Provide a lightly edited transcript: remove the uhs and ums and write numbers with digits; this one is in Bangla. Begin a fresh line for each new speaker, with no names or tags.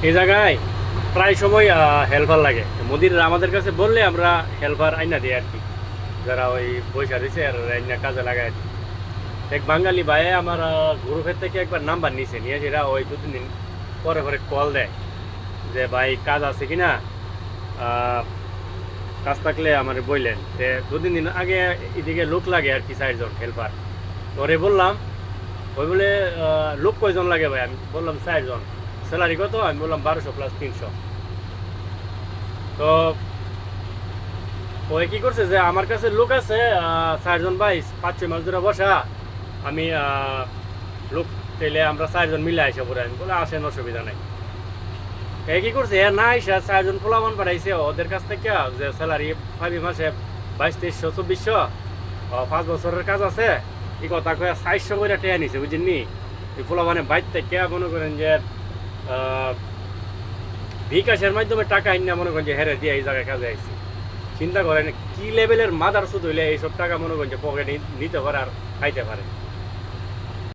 এই জায়গায় প্রায় সময় হেল্পার লাগে। মোদির আমাদের কাছে বললে আমরা হেল্পার আইনা দিই আর কি, যারা ওই পয়সা দিছে আর আইনা কাজে লাগায় আর কি। এক বাঙালি ভাই আমার গ্রুপের থেকে একবার নাম্বার নিছে, নিয়ে যেটা ওই 2-3 দিন পরে পরে কল দেয় যে ভাই কাজ আছে কিনা, আহ, কাজ থাকলে আমার বললেন। 2-3 দিন আগে এদিকে লোক লাগে আর কি, 4 জন হেল্পার। পরে বললাম, ওই বলে লোক কয়জন লাগে ভাই? আমি বললাম 4 জন। স্যালারি কত? আমি বললাম 1200 + 300। তো ওই কি করছে যে আমার কাছে লোক আছে 4 জন ভাই, 5-6 মাস ধরে বসা। আমি লোক পেলে আমরা 4 জন মিলে আইসা পরে। আমি বলে আসেন, অসুবিধা নাই। এই কি করছে, না আইসা 4 জন পোলাপান পাঠাইছে ওদের কাছ থেকে, যে স্যালারি 5 মাসে 2200-2400, 5 বছরের কাজ আছে, এই কথা কয়ে 400 করে টেয়া নিছে, বুঝছেন? এই পোলাপানে বাইর থেকে মনে করেন যে বিকাশের মাধ্যমে টাকা আইনা মনে করেন যে হেরে দিয়ে এই জায়গায় কাজে আইছি। চিন্তা করেন কি লেভেলের মাদার সুদ হইলে এইসব টাকা মনে করেন যে পকেটে নিতে পারে আর খাইতে পারে।